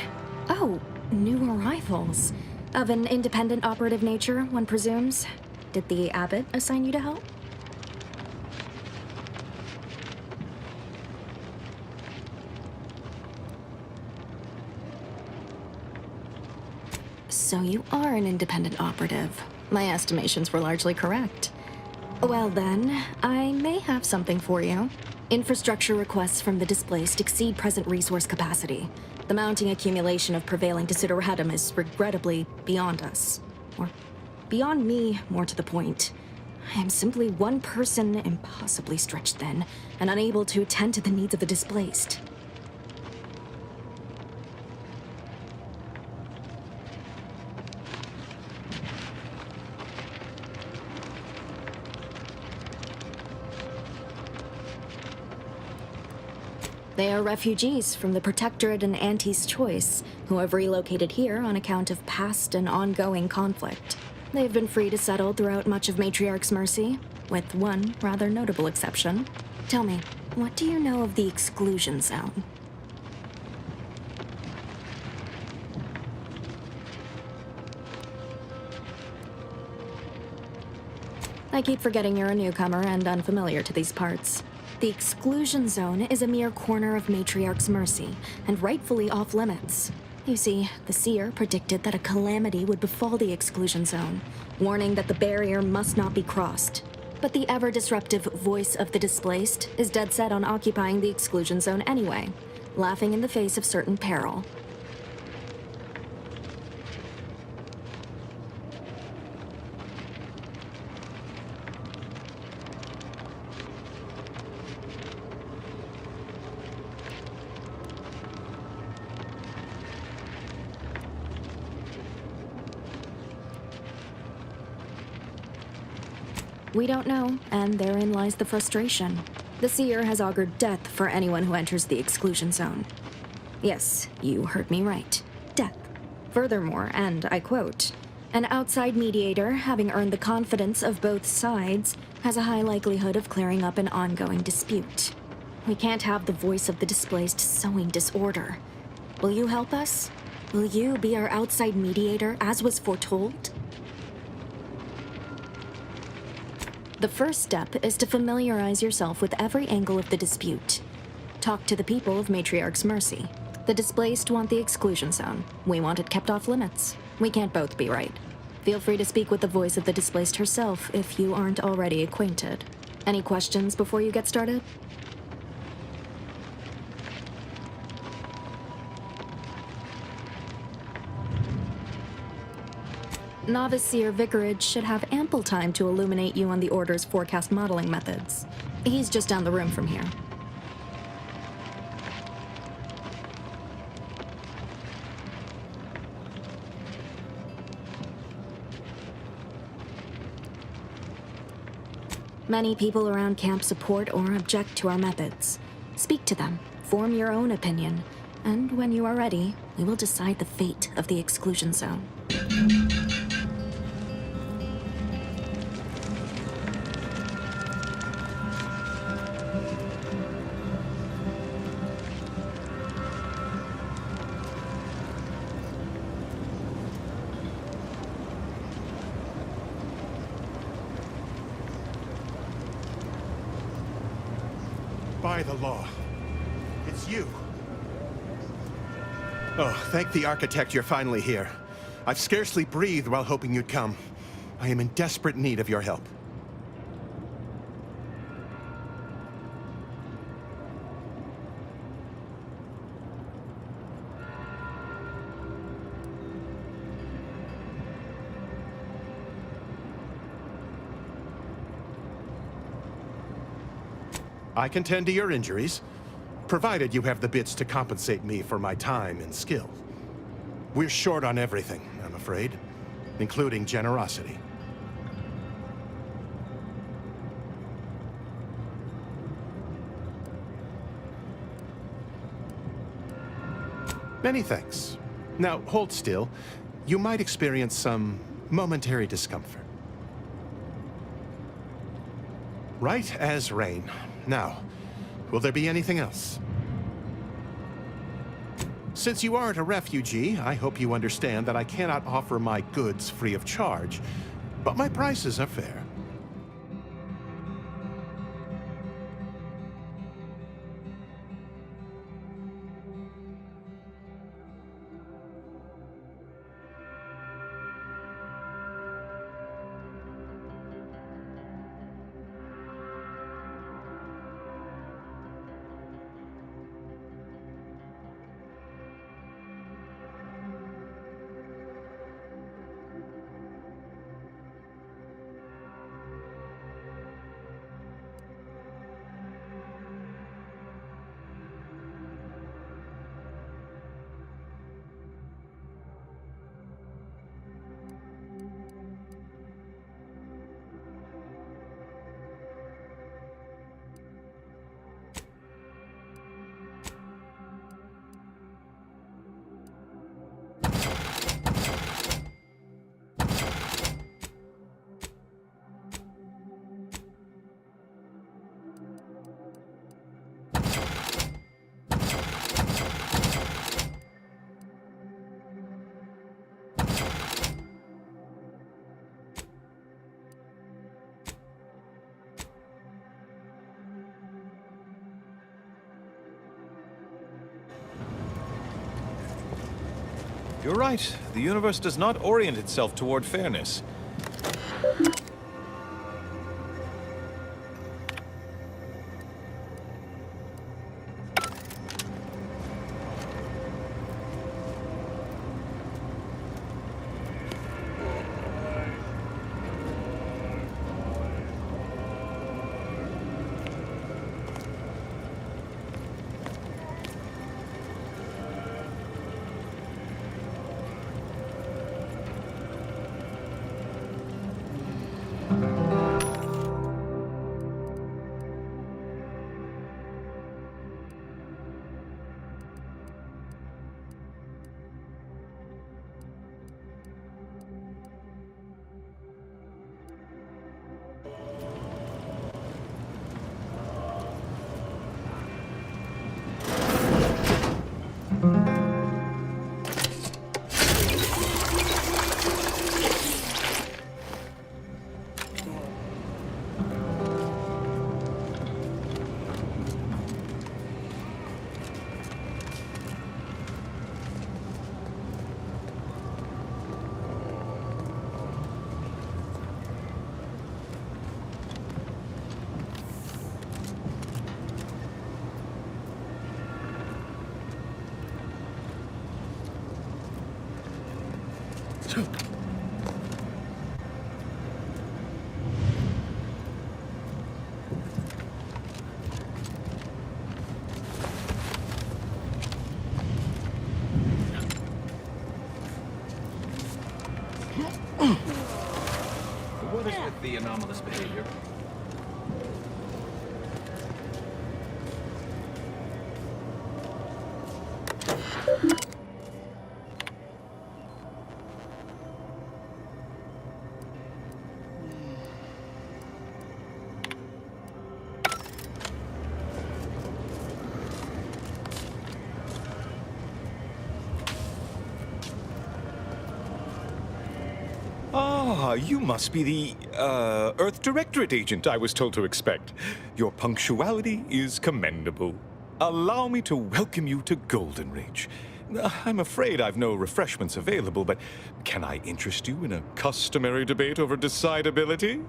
Oh, new arrivals. Of an independent operative nature, one presumes. Did the abbot assign you to help? So you are an independent operative. My estimations were largely correct. Well then, I may have something for you. Infrastructure requests from the displaced exceed present resource capacity. The mounting accumulation of prevailing desideratum is regrettably beyond us. Or beyond me, more to the point. I am simply one person impossibly stretched thin, and unable to attend to the needs of the displaced. They are refugees from the Protectorate and Auntie's Choice, who have relocated here on account of past and ongoing conflict. They have been free to settle throughout much of Matriarch's Mercy, with one rather notable exception. Tell me, what do you know of the Exclusion Zone? I keep forgetting you're a newcomer and unfamiliar to these parts. The Exclusion Zone is a mere corner of Matriarch's Mercy, and rightfully off-limits. You see, the Seer predicted that a calamity would befall the Exclusion Zone, warning that the barrier must not be crossed. But the ever-disruptive voice of the displaced is dead set on occupying the Exclusion Zone anyway, laughing in the face of certain peril. We don't know, and therein lies the frustration. The Seer has augured death for anyone who enters the Exclusion Zone. Yes, you heard me right. Death. Furthermore, and I quote, "An outside mediator, having earned the confidence of both sides, has a high likelihood of clearing up an ongoing dispute." We can't have the voice of the displaced sowing disorder. Will you help us? Will you be our outside mediator, as was foretold? The first step is to familiarize yourself with every angle of the dispute. Talk to the people of Matriarch's Mercy. The displaced want the Exclusion Zone. We want it kept off limits. We can't both be right. Feel free to speak with the voice of the displaced herself if you aren't already acquainted. Any questions before you get started? Novice Seer Vicarage should have ample time to illuminate you on the Order's forecast modeling methods. He's just down the room from here. Many people around camp support or object to our methods. Speak to them, form your own opinion, and when you are ready, we will decide the fate of the exclusion zone. By the law. It's you. Oh, thank the architect you're finally here. I've scarcely breathed while hoping you'd come. I am in desperate need of your help. I can tend to your injuries, provided you have the bits to compensate me for my time and skill. We're short on everything, I'm afraid, including generosity. Many thanks. Now, hold still. You might experience some momentary discomfort. Right as rain. Now, will there be anything else? Since you aren't a refugee, I hope you understand that I cannot offer my goods free of charge, but my prices are fair. You're right. The universe does not orient itself toward fairness. What is with the anomalous behavior? Ah, you must be the, Earth Directorate agent I was told to expect. Your punctuality is commendable. Allow me to welcome you to Golden Ridge. I'm afraid I've no refreshments available, but can I interest you in a customary debate over decidability?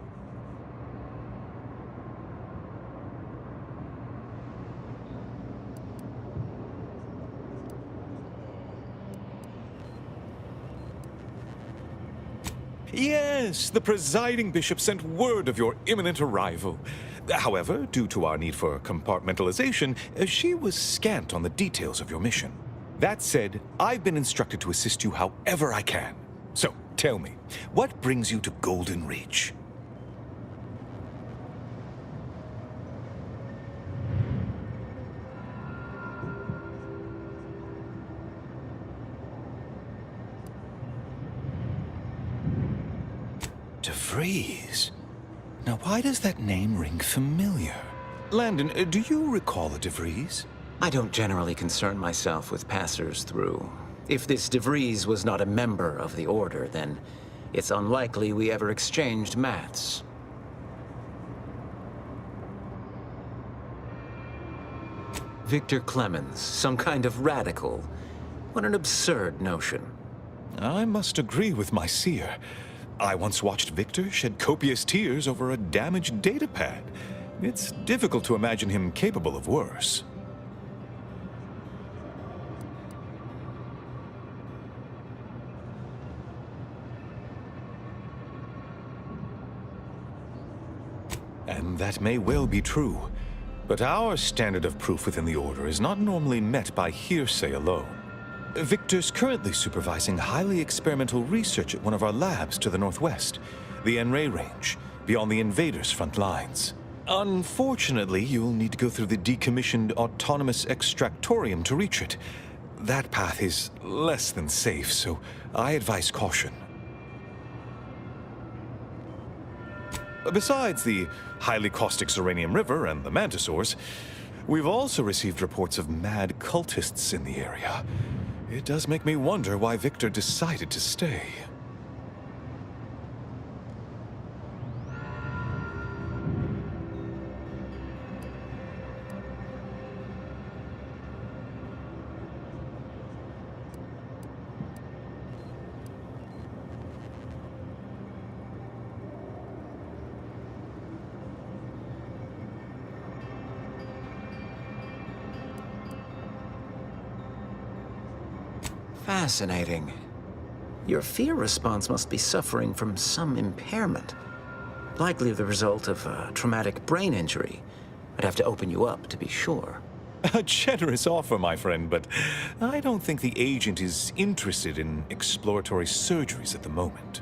Yes, the presiding bishop sent word of your imminent arrival. However, due to our need for compartmentalization, she was scant on the details of your mission. That said, I've been instructed to assist you however I can. So, tell me, what brings you to Golden Ridge? DeVries? Now, why does that name ring familiar? Landon, do you recall a DeVries? I don't generally concern myself with passers-through. If this DeVries was not a member of the Order, then it's unlikely we ever exchanged mats. Victor Clemens, some kind of radical. What an absurd notion. I must agree with my seer. I once watched Victor shed copious tears over a damaged datapad. It's difficult to imagine him capable of worse. And that may well be true. But our standard of proof within the Order is not normally met by hearsay alone. Victor's currently supervising highly experimental research at one of our labs to the northwest, the Enray Range, beyond the invaders' front lines. Unfortunately, you'll need to go through the decommissioned autonomous extractorium to reach it. That path is less than safe, so I advise caution. Besides the highly caustic Serenium River and the Mantisaurs, we've also received reports of mad cultists in the area. It does make me wonder why Victor decided to stay. Fascinating. Your fear response must be suffering from some impairment. Likely the result of a traumatic brain injury. I'd have to open you up to be sure. A generous offer, my friend, but I don't think the agent is interested in exploratory surgeries at the moment.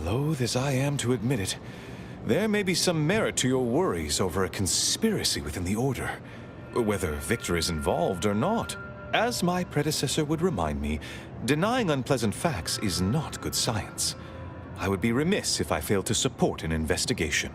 Loath as I am to admit it, there may be some merit to your worries over a conspiracy within the Order, whether Victor is involved or not. As my predecessor would remind me, denying unpleasant facts is not good science. I would be remiss if I failed to support an investigation.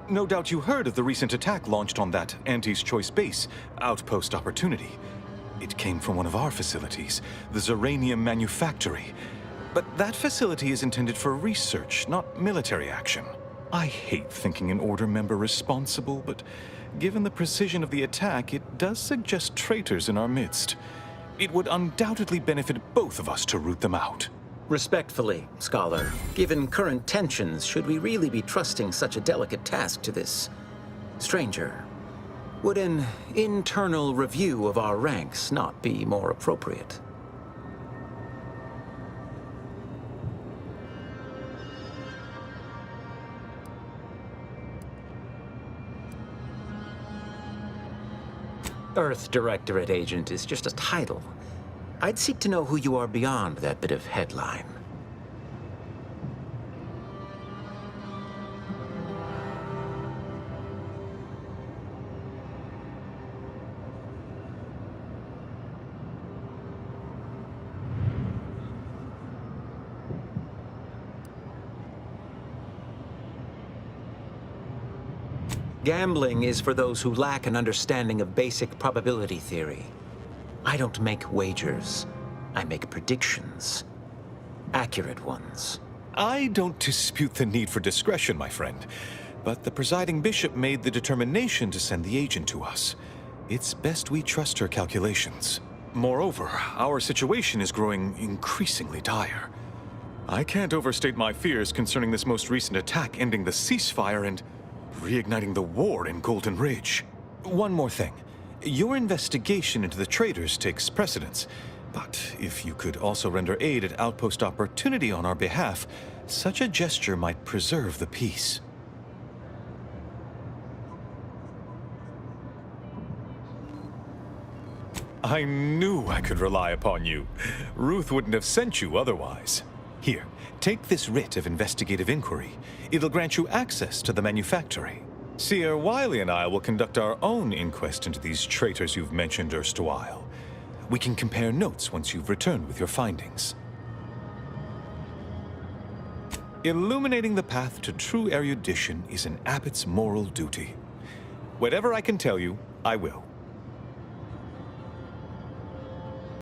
No doubt you heard of the recent attack launched on that Anti's Choice base, Outpost Opportunity. It came from one of our facilities, the Zeranium Manufactory. But that facility is intended for research, not military action. I hate thinking an Order member responsible, but given the precision of the attack, it does suggest traitors in our midst. It would undoubtedly benefit both of us to root them out. Respectfully, Scholar, given current tensions, should we really be trusting such a delicate task to this stranger? Would an internal review of our ranks not be more appropriate? Earth Directorate Agent is just a title. I'd seek to know who you are beyond that bit of headline. Gambling is for those who lack an understanding of basic probability theory. I don't make wagers. I make predictions. Accurate ones. I don't dispute the need for discretion, my friend. But the presiding bishop made the determination to send the agent to us. It's best we trust her calculations. Moreover, our situation is growing increasingly dire. I can't overstate my fears concerning this most recent attack ending the ceasefire and reigniting the war in Golden Ridge. One more thing. Your investigation into the traitors takes precedence, but if you could also render aid at Outpost Opportunity on our behalf, such a gesture might preserve the peace. I knew I could rely upon you. Ruth wouldn't have sent you otherwise. Here, take this writ of investigative inquiry. It'll grant you access to the manufactory. Seer Wiley and I will conduct our own inquest into these traitors you've mentioned erstwhile. We can compare notes once you've returned with your findings. Illuminating the path to true erudition is an abbot's moral duty. Whatever I can tell you, I will.